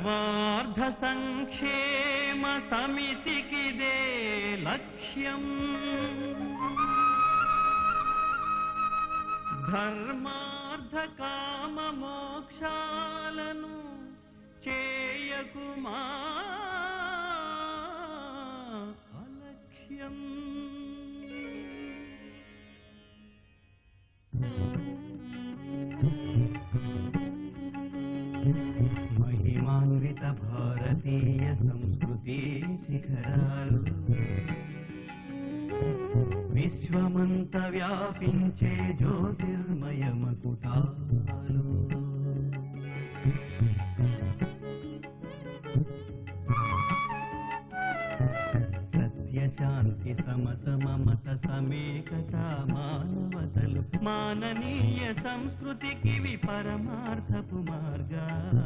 సర్వార్ధ సంక్షేమ సమితికిదే లక్ష్యం ధర్మార్థ కామ మోక్షాలను చేయకుమా అలక్ష్యం. మహిమాన్విత భారతీయ సంస్కృతి శిఖరాలు విశ్వమంత వ్యాపించే జ్యోతిర్మయ మకుటాలు సత్యశాంతి సమత మమత సమేకత మానవతలు మాననీయ సంస్కృతికి పరమార్థపు మార్గాలు.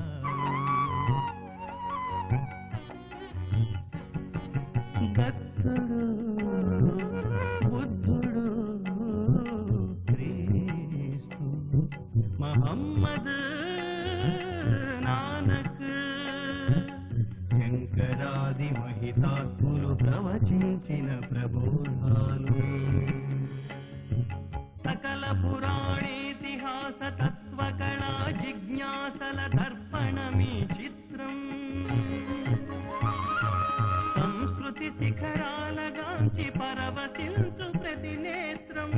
దత్తుడు బుద్ధుడు క్రీస్తు మహమ్మద్ నానక్ శంకరాది మహితాత్ములు ప్రవచించిన ప్రబోధాలు సకల పురాణేతిహాస తత్వకళ జిజ్ఞాసల దర్పణమీ చిత్రం సంస్కృతి శిఖరాలగాంచి పరవశించు ప్రతి నేత్రం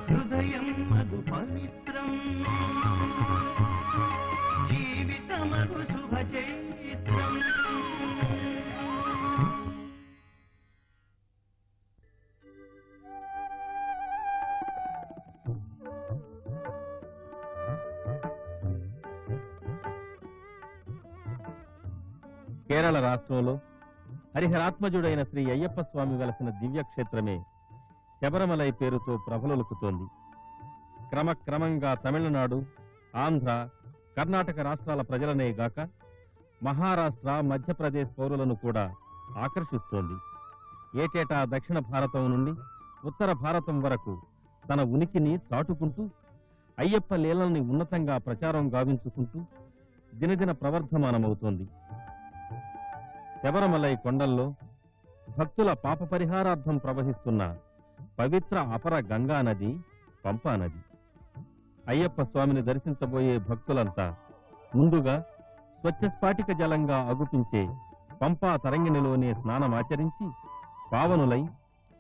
హృదయం మగు పవిత్రం జీవితమగు శుభ చైత్రం. కేరళ రాష్ట్రంలో హరిహరాత్మజుడైన శ్రీ అయ్యప్ప స్వామి వెలసిన దివ్యక్షేత్రమే శబరిమలై పేరుతో ప్రబలుకుతోంది. క్రమక్రమంగా తమిళనాడు, ఆంధ్ర, కర్ణాటక రాష్ట్రాల ప్రజలనే గాక మహారాష్ట్ర, మధ్యప్రదేశ్ పౌరులను కూడా ఆకర్షిస్తోంది. ఏటేటా దక్షిణ భారతం నుండి ఉత్తర భారతం వరకు తన ఉనికిని చాటుకుంటూ అయ్యప్ప లీలల్ని ఉన్నతంగా ప్రచారం గావించుకుంటూ దినదిన ప్రవర్ధమానమవుతోంది. శబరిమలై కొండల్లో భక్తుల పాప పరిహారార్థం ప్రవహిస్తున్న పవిత్ర అపర గంగా నది పంపా నది. అయ్యప్ప స్వామిని దర్శించబోయే భక్తులంతా ముందుగా స్వచ్ఛస్ఫాటిక జలంగా అగుపించే పంపా తరంగిణిలోనే స్నానమాచరించి పావనులై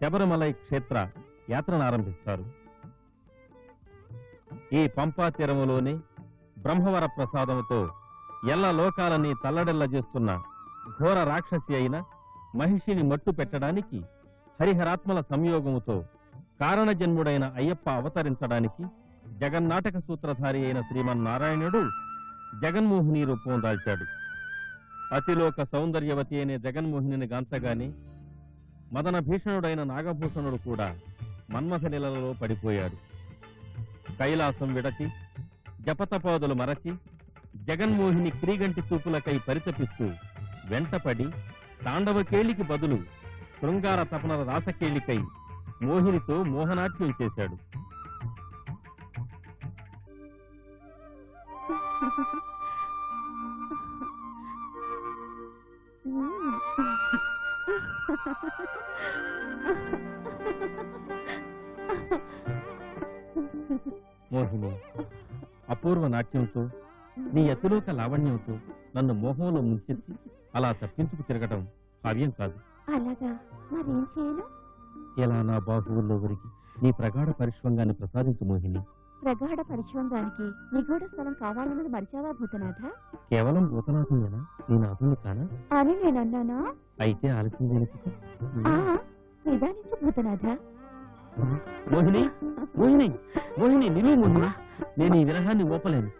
శబరిమలై క్షేత్ర యాత్రనారంభిస్తారు. ఈ పంపా తీరములోనే బ్రహ్మవర ప్రసాదంతో ఎల్ల లోకాలని తల్లడెల్ల చేస్తున్న ఘోర రాక్షసి అయిన మహిషిని మట్టు పెట్టడానికి హరిహరాత్మల సంయోగముతో కారణజన్ముడైన అయ్యప్ప అవతరించడానికి జగన్నాటక సూత్రధారి అయిన శ్రీమన్నారాయణుడు జగన్మోహిని రూపం దాల్చాడు. అతిలోక సౌందర్యవతి అనే జగన్మోహిని గాంచగానే మదన భీషణుడైన నాగభూషణుడు కూడా మన్మథనిలలో పడిపోయాడు. కైలాసం విడచి జపతపాదులు మరచి జగన్మోహిని క్రీగంటి చూపులకై పరితపిస్తూ వెంటపడి తాండవకేళికి బదులు శృంగార తపనల రాసకేళికై మోహినితో మోహనాట్యం చేశాడు. మోహిని, అపూర్వ నాట్యంతో నీ అతిలోక లావణ్యంతో నన్ను మోహంలో ముంచెత్తి అలా తప్పించుకు తిరగటం భావ్యం కాదు. ఎలా నా బాహువుల్లో వరికి నీ ప్రగాఢ పరిశ్వంగాన్ని ప్రసాదించు మోహిని. ప్రగాఢ పరిశ్వంగానికి నిగూఢ స్థలం కావాలన్నది మరిచావా భూతనాథ? కేవలం భూతనాథమేనా, నీ నాథుని కానా అని నేనన్నానా? అయితే ఆలస్యం దేనికి? నిదానించు భూతనాథ. మోహిని, మోహిని, మోహిని నిలువు మోహిని, నేను ఈ విరహాన్ని ఓపలేను.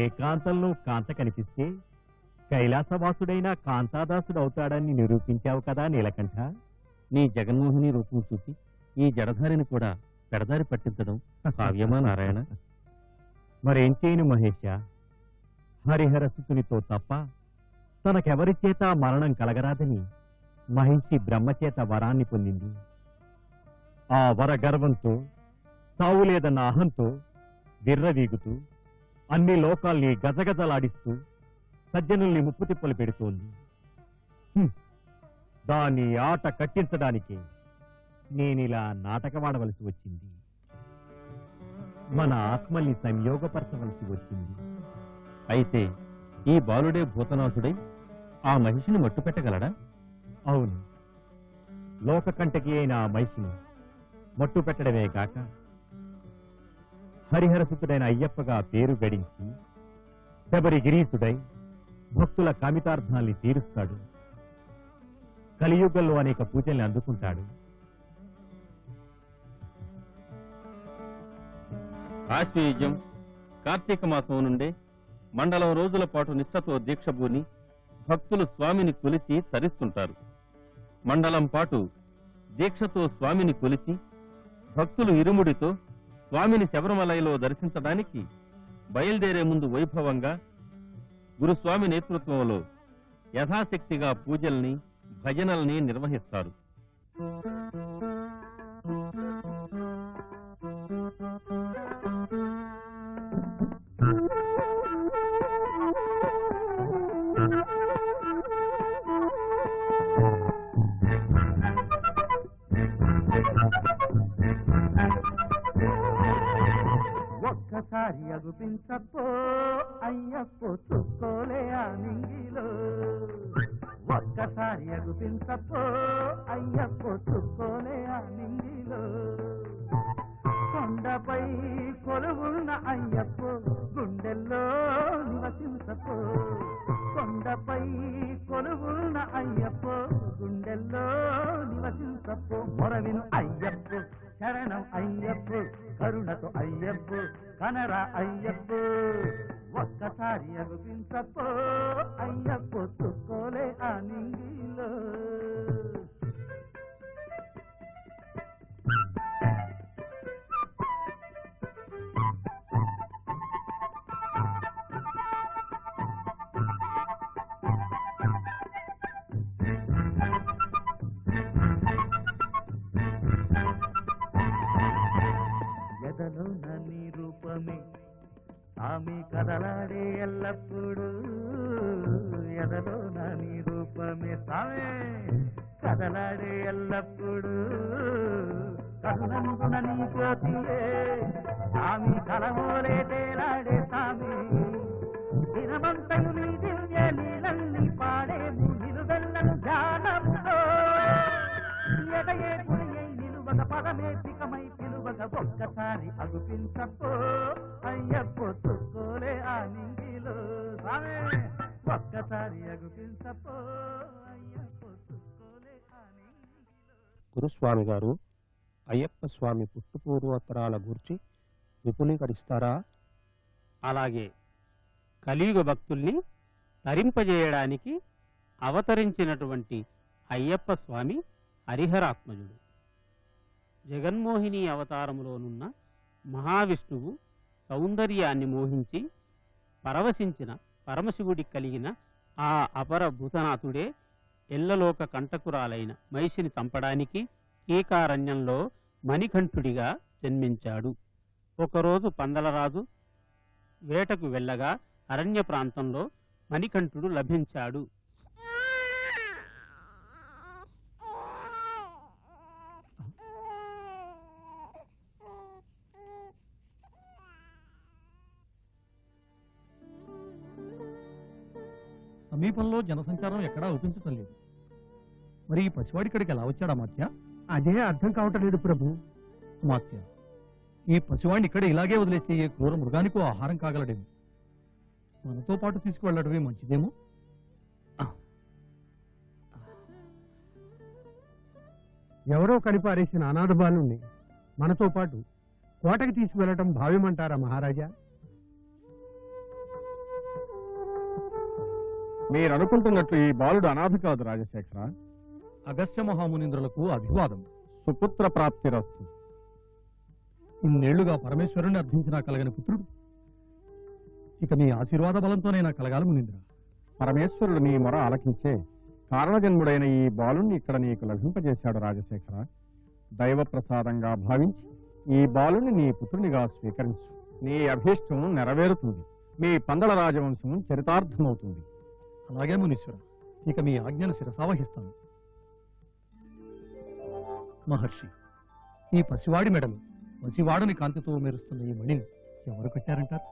ఏకాంతంలో కాంత కనిపిస్తే కైలాసవాసుడైన కాంతాదాసుడు అవుతాడని నిరూపించావు కదా నీలకంఠ. నీ జగన్మోహిని రూపం చూసి ఈ జడధారిని కూడా పెడదారి పట్టించడం కావ్యమా నారాయణ? మరేం చేయను మహేష, హరిహరసుతునితో తప్ప తనకెవరి చేత మరణం కలగరాదని మహిషి బ్రహ్మచేత వరాన్ని పొందింది. ఆ వర గర్వంతో, సావులేదన్న అహంతో విర్రవీగుతూ అన్ని లోకాల్ని గజగజలాడిస్తూ సజ్జనుల్ని ముప్పు తిప్పలు పెడుతోంది. దాన్ని ఆట కట్టించడానికి నేనిలా నాటకమాడవలసి వచ్చింది. మన ఆత్మల్ని సంయోగపరచవలసి వచ్చింది. అయితే ఈ బాలుడే భూతనాథుడై ఆ మహిషిని మట్టు పెట్టగలడా? అవును, లోకకంటకి అయిన ఆ మహిషిని మట్టు పెట్టడమే కాక హరిహరసుతుడైన అయ్యప్పగా పేరు గడించి శబరి గిరీశుడై భక్తుల కామితార్థాల్ని తీరుస్తాడు. కలియుగంలో అనేక పూజల్ని అందుకుంటాడు. ఆశ్వయుజం కార్తీక మాసం నుండే మండలం రోజుల పాటు నిష్ఠతో దీక్షభూని భక్తులు స్వామిని కొలిచి తరిస్తుంటారు. మండలం పాటు దీక్షతో స్వామిని కొలిచి భక్తులు ఇరుముడితో స్వామిని శబరిమలలో దర్శించడానికి బయలుదేరే ముందు వైభవంగా గురుస్వామి నేతృత్వంలో యథాశక్తిగా పూజల్ని భజనల్ని నిర్వహిస్తారు. ఒక్కసారి అగుపించప్పో అయ్యప్పో చుక్కోలే ఆ నింగిలో, ఒక్కసారి అగుపించప్పో అయ్యప్పో చుక్కోలే ఆ నింగిలో. కొండపై కొలువున్న అయ్యప్పో గుండెల్లో నివసించపో, కొండపై కొలువున్న అయ్యప్పో గుండెల్లో నివసించపో. మొరవిను అయ్యప్పో శరణం అయ్యప్పో, కరుణతో అయ్యప్పో కనరా అయ్యప్పో. ఒక్కసారి అగుపించప్పో అయ్యప్పో చుక్కోలే ఆ నింగిలో. ఎదలో నీ రూపమే ఆమె కదలాడే ఎల్లప్పుడు, ఎదలో నీ రూపమే సామే కదలాడే ఎల్లప్పుడు. కన్నందున నీ జ్యోతియే ఆమె కలమోలే తేలాడే సామి. దినమంతయు నీ దివ్య లీలల్ని పాడేము నిలువెల్లను ధ్యానములో. ఎదయే గురియై నిలువగ పదమే సికమై పిలువగ. ఒక్కసారి అగుపించప్పో అయ్యప్పో చుక్కోలే ఆ నింగిలో సామే. ఒక్కసారి అగుపించప్పో అయ్యప్పో చుక్కోలే ఆ నింగిలో. గురుస్వామి గారు, అయ్యప్ప స్వామి పుట్టుపూర్వోత్తరాల గూర్చి విపులీకరిస్తారా? అలాగే కలియుగ భక్తుల్ని తరింపజేయడానికి అవతరించినటువంటి అయ్యప్ప స్వామి హరిహరాత్మజుడు. జగన్మోహిని అవతారములోనున్న మహావిష్ణువు సౌందర్యాన్ని మోహించి పరవశించిన పరమశివుడికి కలిగిన ఆ అపర భూతనాథుడే ఎల్లలోక కంటకురాలైన మహిషిని చంపడానికి కీకారణ్యంలో మణికంఠుడిగా జన్మించాడు. ఒకరోజు పందలరాజు వేటకు వెళ్ళగా అరణ్య ప్రాంతంలో మణికంఠుడు లభించాడు. సమీపంలో జనసంచారం ఎక్కడా ఊపించటం లేదు. మరి ఈ పసివాడి ఇక్కడికి ఎలా వచ్చాడా మాత్య? అదే అర్థం కావటం లేదు ప్రభు. మాత్య, ఈ పసివాడిని ఇక్కడ ఇలాగే వదిలేస్తే ఏ క్రూర మృగానికో ఆహారం కాగలడేమో. మనతో పాటు తీసుకువెళ్ళడమే మంచిదేమో. ఎవరో కనిపారేసిన అనాథ బాలుణ్ణి మనతో పాటు కోటకి తీసుకువెళ్ళటం భావ్యమంటారా మహారాజా? మీరు అనుకుంటున్నట్లు ఈ బాలుడు అనాథ కాదు రాజశేఖర. అగస్త్య మహామునింద్రులకు అభివాదం. సుపుత్ర ప్రాప్తిరస్తు. ఇన్నేళ్లుగా పరమేశ్వరుని అర్థించినా కలగని పుత్రుడు ఇక మీ ఆశీర్వాద బలంతోనైనా కలగాలి మునీంద్ర. పరమేశ్వరుడు నీ మొర ఆలకించే కారణజన్ముడైన ఈ బాలుణ్ణి ఇక్కడ నీకు లభింపజేశాడు రాజశేఖర. దైవ ప్రసాదంగా భావించి ఈ బాలుని నీ పుత్రునిగా స్వీకరించు. నీ అభీష్టం నెరవేరుతుంది. మీ పందల రాజవంశం చరితార్థమవుతుంది. అలాగే మునీశ్వర, ఇక మీ ఆజ్ఞను శిరసావహిస్తాను. మహర్షి, ఈ పసివాడి మెడలు పసివాడని కాంతితో మెరుస్తున్న ఈ మణిని ఎవరు కట్టారంటారు?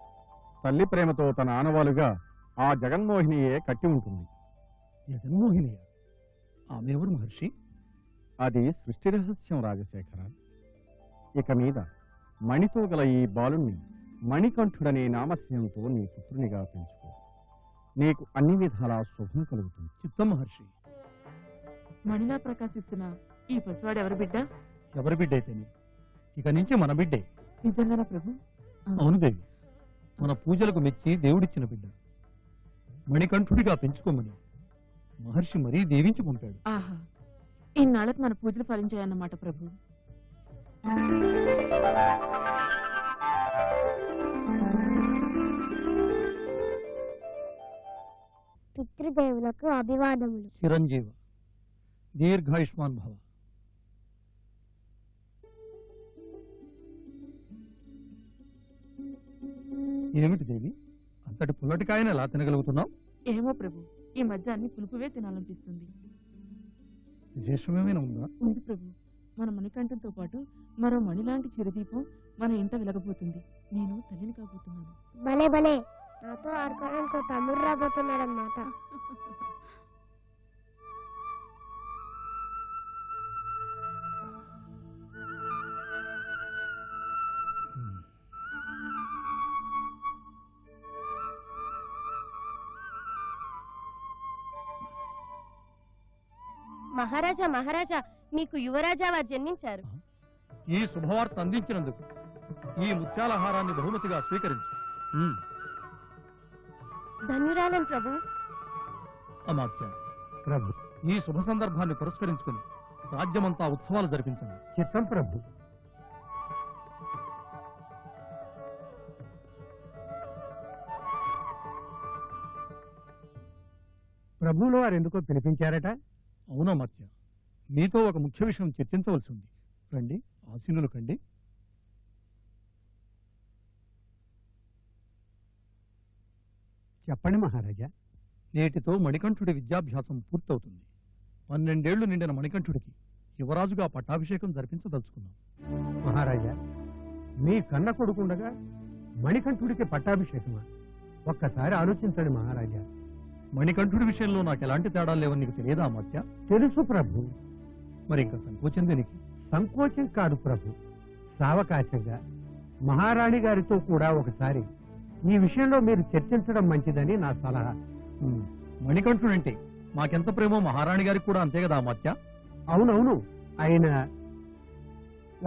తల్లి ప్రేమతో తన ఆనవాలుగా ఆ జగన్మోహినియే కట్టి ఉంటుంది. జగన్మోహినియ? ఆమె ఎవరు మహర్షి? అది సృష్టి రహస్యం రాజశేఖర. ఇక మీద మణితో గల ఈ బాలుణ్ణి మణికంఠుడనే నామధేయంతో నీ పుత్రునిగా పెంచుకో. నీకు అన్ని విధాలా శుభం కలుగుతుంది. చిత్తం మహర్షి. మణిలా ప్రకాశిస్తున్న ఈ పసివాడు ఎవరి బిడ్డ? ఎవరి బిడ్డ అయితేనే ఇక నుంచి మన బిడ్డే. నిజంగానా ప్రభు? అవును దేవి, మన పూజలకు మెచ్చి దేవుడిచ్చిన బిడ్డ. మణికంఠుడిగా పెంచుకోమని మహర్షి మరీ దీవించి పంపాడు. ఆహా, ఇన్నాళ్ళకు మన పూజలు ఫలించాయన్నమాట ప్రభు. పితృదేవులకు అభివాదములు. చిరంజీవ, దీర్ఘాయుష్మాన్ భవ. ఏమిటి దేవి, అంతటి పుల్లటికాయన ఎలా తినగలుగుతున్నావు? ఏమో ప్రభు, ఈ మధ్య అన్ని పులుపువే తినాలనిపిస్తుంది. విశేషమేమైనా ఉందా? ఉంది ప్రభు, మన మణికంఠంతో పాటు మరో మణిలాంటి చిరుదీపం మన ఇంట వెలగబోతుంది. నేను తల్లిని కాబోతున్నాను. భలే భలే, నాతో ఆడుకోవడంతో తమ్ముడు రాబోతున్నాడు అన్నమాట. మహారాజా మహారాజా, మీకు యువరాజా వారు జన్మించారు. ఈ శుభవార్త అందించినందుకు ఈ ముత్యాల హారాన్ని బహుమతిగా స్వీకరించు. ధన్యురాలను ప్రభు. అమాత్య ప్రభు. ఈ శుభ సందర్భాన్ని పురస్కరించుకుని రాజ్యమంతా ఉత్సవాలు జరిపించండి. చిత్తం ప్రభు. ప్రభువులు వారు ఎందుకో పిలిపించారట? అవునా మత్య, మీతో ఒక ముఖ్య విషయం చర్చించవలసి ఉంది. రండి, ఆశీనులు కండి. చెప్పండి మహారాజా. నేటితో మణికంఠుడి విద్యాభ్యాసం పూర్తవుతుంది. 12 ఏళ్లు నిండిన మణికంఠుడికి యువరాజుగా పట్టాభిషేకం జరిపించదలుచుకున్నాం. మహారాజా, మీ కన్న కొడుకుండగా మణికంఠుడికి పట్టాభిషేకమా? ఒక్కసారి ఆలోచించండి మహారాజా. మణికంఠుడి విషయంలో నాకు ఎలాంటి తేడాలు లేవని నీకు తెలియదా మత్య? తెలుసు ప్రభు. మరి ఇంకా సంకోచం దేనికి? సంకోచం కాదు ప్రభు, సావకాశంగా మహారాణి గారితో కూడా ఒకసారి ఈ విషయంలో మీరు చర్చించడం మంచిదని నా సలహా. మణికంఠుడంటే మాకెంత ప్రేమో మహారాణి గారికి కూడా అంతే కదా మత్య? అవునవును, ఆయన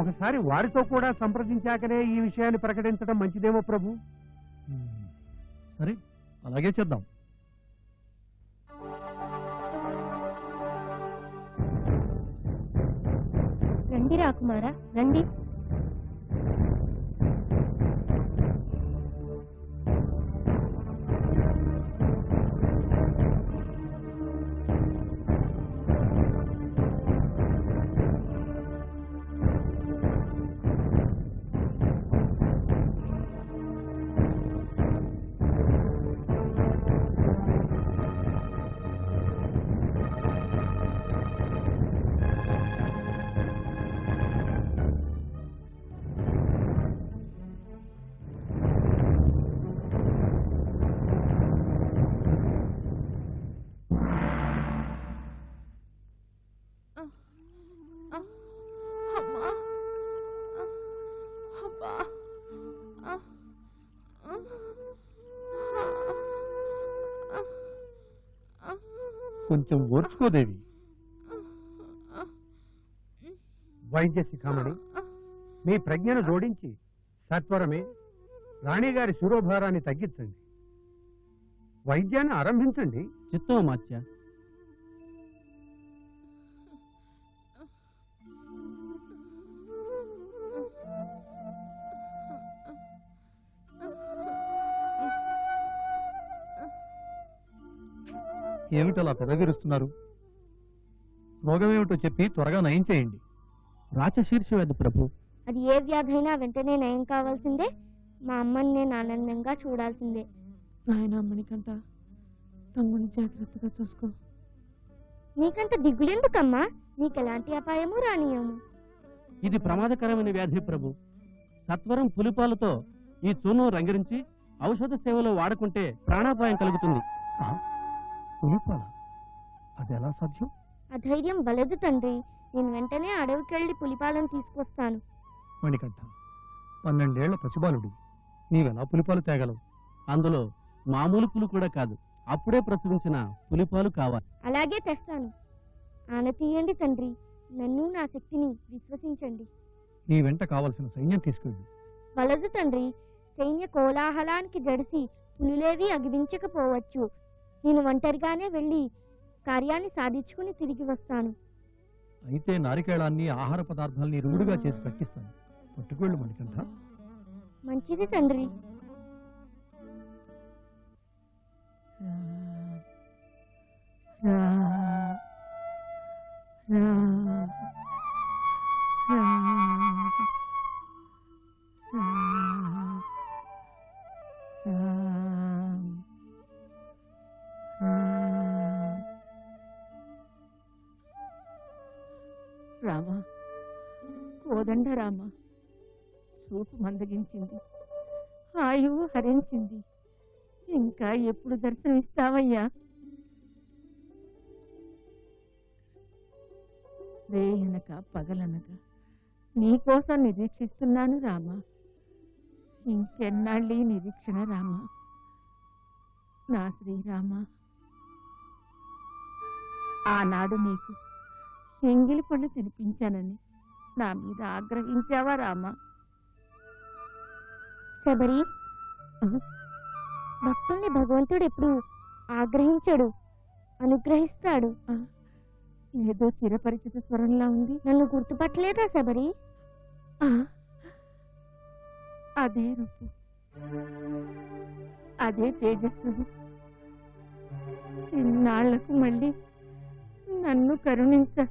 ఒకసారి వారితో కూడా సంప్రదించాకనే ఈ విషయాన్ని ప్రకటించడం మంచిదేమో ప్రభు. సరే, అలాగే చేద్దాం. రండి రాకుమారా, రండి. కొంచెం ఓర్చుకోదేవి. వైద్య శిఖామణి, మీ ప్రజ్ఞను జోడించి సత్వరమే రాణిగారి శిరోభారాన్ని తగ్గించండి. వైద్యాన్ని ఆరంభించండి. చిత్తం మాత్య. ఏమిటలా పెదవిరుస్తున్నారు? రోగమేమిటో చెప్పి త్వరగా నయం చేయండి. రాచశీర్ష వ్యాధి ప్రభు. అది ఏ వ్యాధి అయినా వెంటనే నయం కావాల్సిందే. మా అమ్మని నేను ఆనందంగా చూడాల్సిందే. నాయన మణికంఠ, తమ్ముని జాగ్రత్తగా చూసుకో. నీకంత దిగులెందుకమ్మా? నీకెలాంటి అపాయము రానియము. ఇది ప్రమాదకరమైన వ్యాధి ప్రభు. సత్వరం పులిపాలతో ఈ చూర్ణం రంగరించి ఔషధ సేవలో వాడుకుంటే ప్రాణాపాయం కలుగుతుంది. పులిపాల? అది ఎలా సాధ్యం? ఆ ధైర్యం వలదు తండ్రి. నేను వెంటనే అడవికెళ్ళి పులిపాలను తీసుకొస్తాను. మణికంఠ, 12 ఏళ్ల పసిబాలుడు, నీవెలా పులిపాలు తేగలవు? అందులో మామూలు పులి కూడా కాదు, అప్పుడే ప్రసవించిన పులిపాలు కావాలి. అలాగే తెస్తాను. ఆన తీయండి తండ్రి. నన్ను నా శక్తిని విశ్వసించండి. నీ వెంట కావలసిన సైన్యం తీసుకెళ్ళు. వలదు తండ్రి. సైన్య కోలాహలానికి జడిసి పులులేవి అగివించకపోవచ్చు. నేను ఒంటరిగానే వెళ్ళి కార్యాన్ని సాధించుకుని తిరిగి వస్తాను. అయితే నారికేళాన్ని, ఆహార పదార్థాలని రుడుగా చేసి కట్టిస్తాను. పట్టుకెళ్ళు మణికంఠ. మంచిది తండ్రి. రామా, కోదండ రామ, చూపు మందగించింది, ఆయువు హరించింది. ఇంకా ఎప్పుడు దర్శనమిస్తావయ్యా? రేయనక పగలనక నీకోసం నిరీక్షిస్తున్నాను రామా. ఇంకెన్నాళ్ళీ నిరీక్షణ రామా, నా శ్రీరామ. ఆనాడు నీకు ఎంగిలి పళ్ళు తినిపించానని నా మీద ఆగ్రహించావా రామా? శబరి, భక్తుల్ని భగవంతుడు ఎప్పుడు ఆగ్రహించడు, అనుగ్రహిస్తాడు. ఏదో చిరపరిచిత స్వరంలా ఉంది. నన్ను గుర్తుపట్టలేదా శబరి? అదే రూపు, అదే తేజస్సు. ఇన్నాళ్లకు మళ్ళీ నన్ను కరుణించ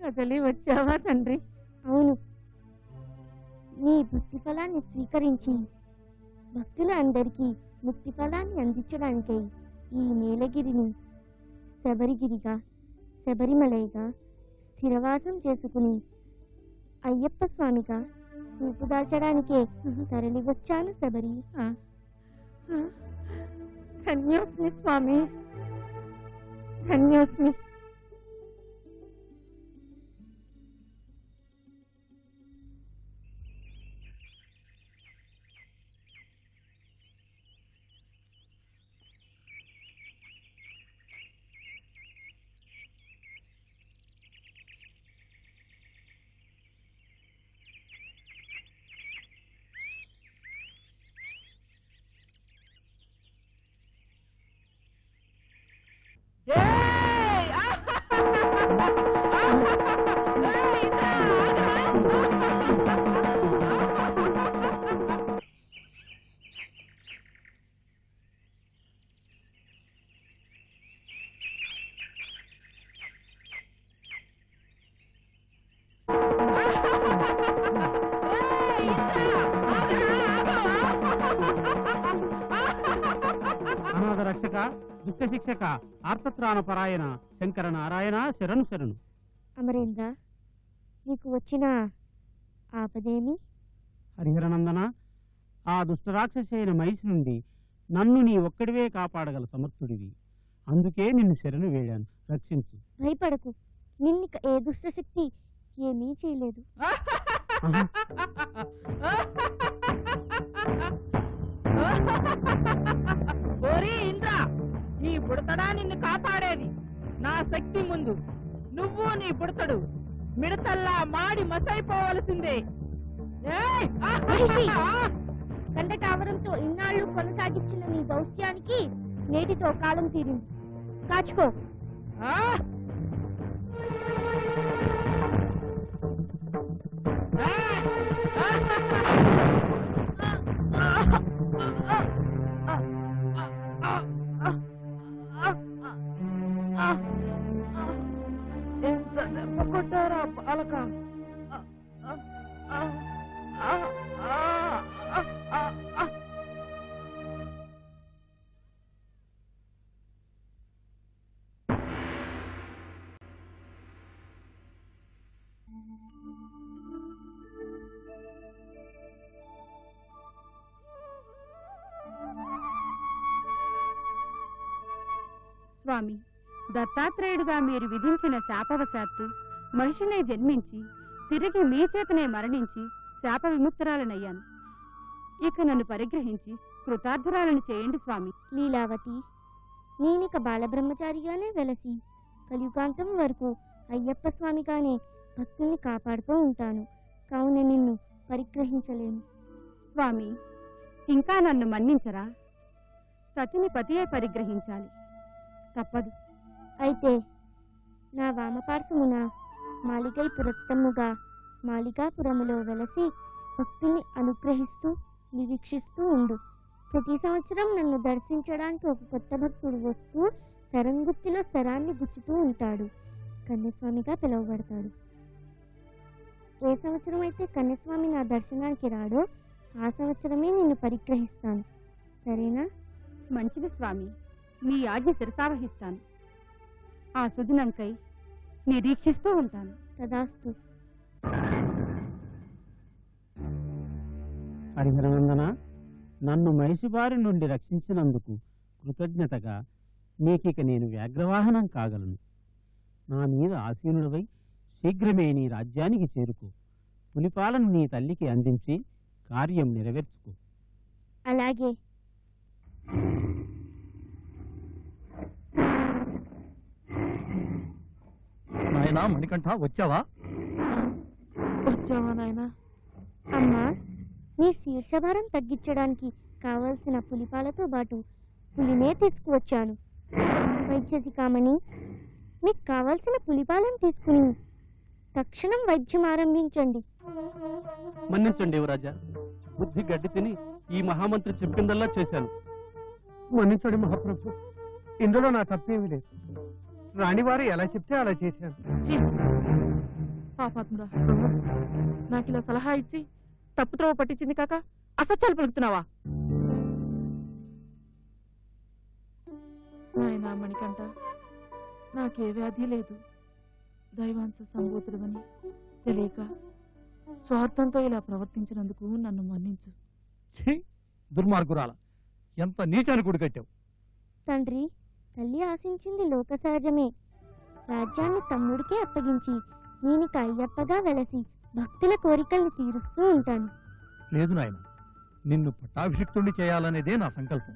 కదలి వచ్చావా తండ్రి? అవును, నీ భక్తి ఫలాన్ని స్వీకరించి భక్తుల అందరికీ ముక్తి ఫలాన్ని అందించడానికై ఈ నీలగిరిని శబరిగిరిగా, శబరిమలైగా స్థిరవాసం చేసుకుని అయ్యప్ప స్వామిగా రూపుదాల్చడానికే తరలి వచ్చాను శబరి. ధన్యోస్మి స్వామి, ధన్యోస్మి. అనాథ రక్షక, దుష్ట శిక్షక, ఆర్తత్రాణ పరాయణ శంకర నారాయణ శరణు శరణు. అమరేంద్ర, నీకు వచ్చిన ఆపదేమి? హరిహరనందన, ఆ దుష్టరాక్షసి అయిన మహిషి నుండి నన్ను నీ ఒక్కడివే కాపాడగల సమర్థుడివి. అందుకే నిన్ను శరణు వేడాను, రక్షించు. భయపడకు, నిన్నిక ఏ దుష్టశక్తి ఏమీ చేయలేదు. ఓరి ఇంద్ర, నీ బుడతడా నిన్ను కాపాడేది. నా శక్తి ముందు నువ్వు నీ బుడతడు మిడతల్లా మాడి మసైపోవలసిందే. కండకావరంతో ఇన్నాళ్ళు కొనసాగించిన నీ దౌత్యానికి నేటితో కాలం తీరింది. కాచుకో. స్వామి, దత్తాత్రేయుడుగా మీరు విధించిన శాపవశాత్తు మహిషినే జన్మించి తిరిగి మీ చేతనే మరణించి శాప విముక్తురాలనయ్యాను. ఇక నన్ను పరిగ్రహించి కృతార్థురాలను చేయండి స్వామి. లీలావతి, నేనిక బాలబ్రహ్మచారిగానే వెలసి కలియుగాంతం వరకు అయ్యప్ప స్వామిగానే భక్తుల్ని కాపాడుతూ ఉంటాను. కావున నిన్ను పరిగ్రహించలేను. స్వామి, ఇంకా నన్ను మన్నించరా? సతిని పతియే పరిగ్రహించాలి, తప్పదు. అయితే నా వామపార్శ్వమున మాలిగై పురత్తముగా మాలిగాపురములో వెలసి భక్తుల్ని అనుగ్రహిస్తూ నిరీక్షిస్తూ ఉండు. ప్రతి సంవత్సరం నన్ను దర్శించడానికి ఒక కొత్త భక్తుడు వస్తూ శరంగుత్తిలో శరాన్ని గుచ్చుతూ ఉంటాడు. కన్యస్వామిగా పిలువబడతాడు. ఏ సంవత్సరం అయితే కన్యస్వామి నా దర్శనానికి రాడో ఆ సంవత్సరమే నిన్ను పరిగ్రహిస్తాను. సరేనా? మంచిది స్వామి, మీ ఆజ్ఞ శిరసావహిస్తాను. ఆ సుదినంకై నిరీక్షిస్తూ ఉంటాను. తదాస్తు. హరిహరనందన, నన్ను మహిషిబారి నుండి రక్షించినందుకు కృతజ్ఞతగా నీకిక నేను వ్యాఘ్రవాహనం కాగలను. నా మీద ఆసీనుడవై శీఘ్రమే నీ రాజ్యానికి చేరుకో. పులిపాలను నీ తల్లికి అందించి కార్యం నెరవేర్చుకో. అలాగే. నాయనా మణికంఠ, వచ్చావా? వచ్చావా నాయనా? అమ్మా, నీ శీర్షభారం తగ్గించడానికి కావలసిన పులిపాలతో పాటు పులినే తీసుకువచ్చాను. వైద్యశిఖామణి, మీకు కావలసిన పులిపాలను తీసుకుని తక్షణం వైద్యం ఆరంభించండి. మన్నించండి యువరాజా, బుద్ధి గడ్డి తిని ఈ మహామంత్రి చెప్పిందల్లా చేశాను. మన్నించండి మహాప్రభు, ఇందులో నా తప్పేమీ లేదు. రాణివారు ఎలా చెప్తే అలా చేశాను. పాపాత్ముడా, నాకు ఇలా సలహా ఇచ్చి తప్పుత్రోవ పట్టించింది కాక అసత్యాలు పలుకుతున్నావా? నాయనా మణికంఠ, నాకే వ్యాధి లేదు. దైవాంశ సంభూతుడవని తెలియక స్వార్థంతో ఇలా ప్రవర్తించినందుకు నన్ను మన్నించు. దుర్మార్గురాల, ఎంత నీచాన్ని గుడి కట్టావు. తండ్రి, తల్లి ఆశించింది లోక సహజమే. రాజ్యాన్ని తమ్ముడికే అప్పగించి నేనిక అయ్యప్పగా వెలసి భక్తుల కోరికల్ని తీరుస్తూ ఉంటాను. లేదు నాయన, నిన్ను పట్టాభిషిక్తుణ్ణి చేయాలనేదే నా సంకల్పం.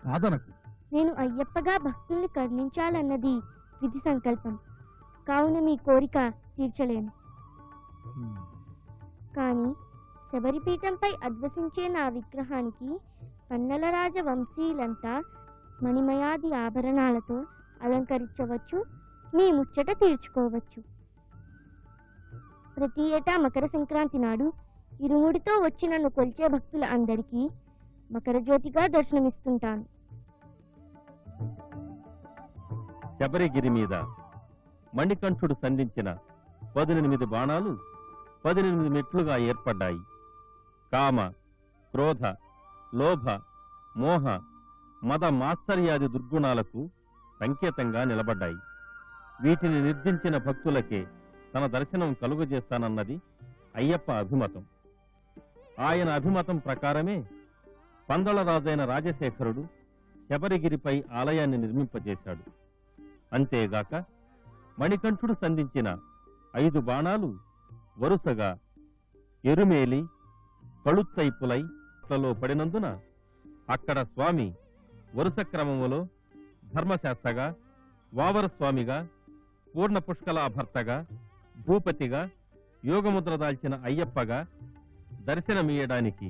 కాదనకు. నేను అయ్యప్పగా భక్తుల్ని కరుణించాలన్నది విధి సంకల్పం. కావున మీ కోరిక తీర్చలేను. కానీ శబరిపీఠంపై అద్వసించే నా విగ్రహానికి పన్నలరాజ వంశీలంతా మణిమయాది ఆభరణాలతో అలంకరించవచ్చు, మీ ముచ్చట తీర్చుకోవచ్చు. ప్రతి ఏటా మకర సంక్రాంతి నాడు ఇరుముడితో వచ్చి నన్ను కొలిచే భక్తుల అందరికీ మకర జ్యోతిగా దర్శనమిస్తుంటాను. శబరిగిరి మీద మణికంఠుడు సంధించిన 18 బాణాలు 18 మెట్లుగా ఏర్పడ్డాయి. కామ, క్రోధ, లోభ, మోహ, మద మాత్సర్యాది దుర్గుణాలకు సంకేతంగా నిలబడ్డాయి. వీటిని నిర్జించిన భక్తులకే తన దర్శనం కలుగజేస్తానన్నది అయ్యప్ప అభిమతం. ఆయన అభిమతం ప్రకారమే పందళరాజైన రాజశేఖరుడు శబరిగిరిపై ఆలయాన్ని నిర్మింపజేశాడు. అంతేగాక మణికంఠుడు సంధించిన 5 బాణాలు వరుసగా ఎరుమేలి, కళుత్తైపులైలలో పడినందున అక్కడ స్వామి వరుస క్రమములో ధర్మశాస్త్రగా, వావరస్వామిగా, పూర్ణ పుష్కలాభర్తగా, భూపతిగా, యోగముద్ర దాల్చిన అయ్యప్పగా దర్శనమీయడానికి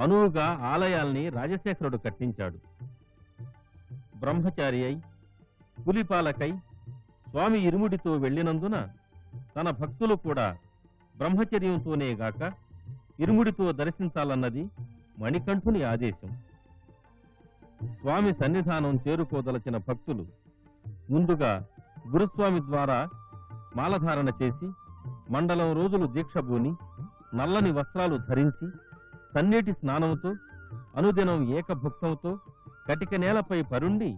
అనువుగా ఆలయాల్ని రాజశేఖరుడు కట్టించాడు. బ్రహ్మచారి అయి పులిపాలకై స్వామి ఇరుముడితో వెళ్లినందున తన భక్తులు కూడా బ్రహ్మచర్యంతోనే గాక ఇరుముడితో దర్శించాలన్నది మణికంఠుని ఆదేశం. స్వామి సన్నిధానం చేరుకోదలచిన భక్తులు ముందుగా గురుస్వామి ద్వారా మాలధారణ చేసి మండలం రోజులు దీక్షభూని నల్లని వస్త్రాలు ధరించి సన్నీటి స్నానంతో అనుదినం ఏకభుక్తంతో కటిక నేలపై పరుండి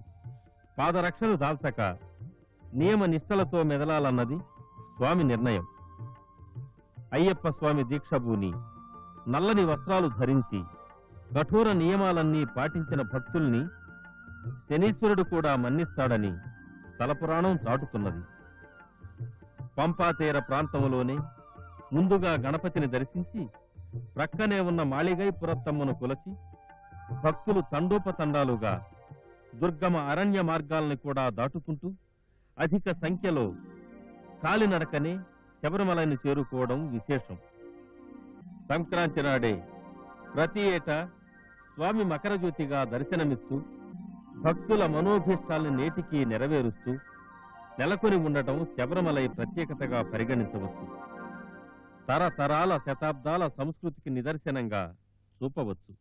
పాదరక్షలు దాల్చక నియమ నిష్టలతో మెదలాలన్నది స్వామి నిర్ణయం. అయ్యప్ప స్వామి దీక్షభూని నల్లని వస్త్రాలు ధరించి కఠోర నియమాలన్నీ పాటించిన భక్తుల్ని శనీశ్వరుడు కూడా మన్నిస్తాడని స్థలపురాణం చాటుతున్నది. పంపా తీర ప్రాంతంలోనే ముందుగా గణపతిని దర్శించి ప్రక్కనే ఉన్న మాళిగై పురత్తమ్మను కొలచి భక్తులు తండోపతండాలుగా దుర్గమ అరణ్య మార్గాలను కూడా దాటుకుంటూ అధిక సంఖ్యలో కాలినడకనే శబరిమలని చేరుకోవడం విశేషం. సంక్రాంతి నాడే ప్రతి ఏటా స్వామి మకరజ్యోతిగా దర్శనమిస్తూ భక్తుల మనోభీష్టాలను నేటికి నెరవేరుస్తూ నెలకొని ఉండటం శబరిమలై ప్రత్యేకతగా పరిగణించవచ్చు. తరతరాల శతాబ్దాల సంస్కృతికి నిదర్శనంగా చూపవచ్చు.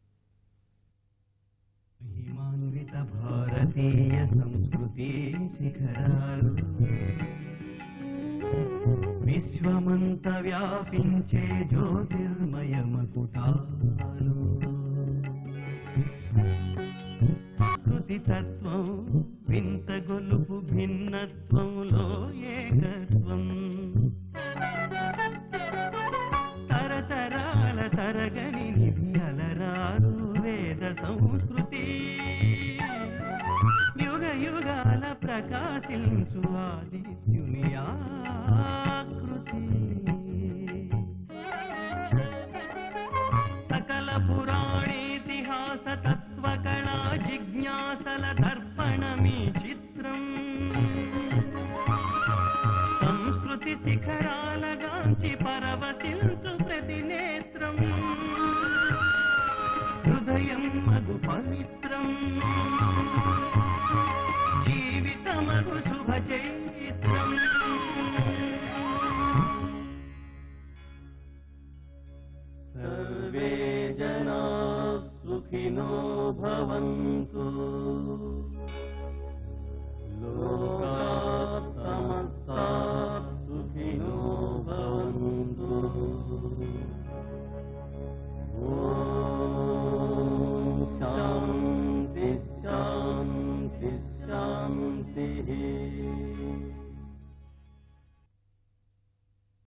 మహిమాన్విత భారతీయ సంస్కృతి శిఖరాలు విశ్వమంత వ్యాపించే జ్యోతిర్మయ మకుటాలు కృతి తత్వం వింత గొలుపు భిన్నత్వంలో ఏకత్వం తరతరాల తరగని నిధి అలరారు వేద సంస్కృతి యుగ యుగాల ప్రకాశించు ఆదిత్యుని ఆకృతి సకల పురాణేతిహాస తత్వకళా జిజ్ఞాసల దర్పణమీ చిత్రం సంస్కృతి శిఖరాలగాంచి పరవశించు ప్రతి నేత్రం హృదయం మగు పవిత్రం జీవితమగు శుభ చైత్రం సర్వే జనా సుఖినో భవంతు లోకాః సమస్తాః సుఖినో భవంతు. ఓం శాంతి శాంతి శాంతి.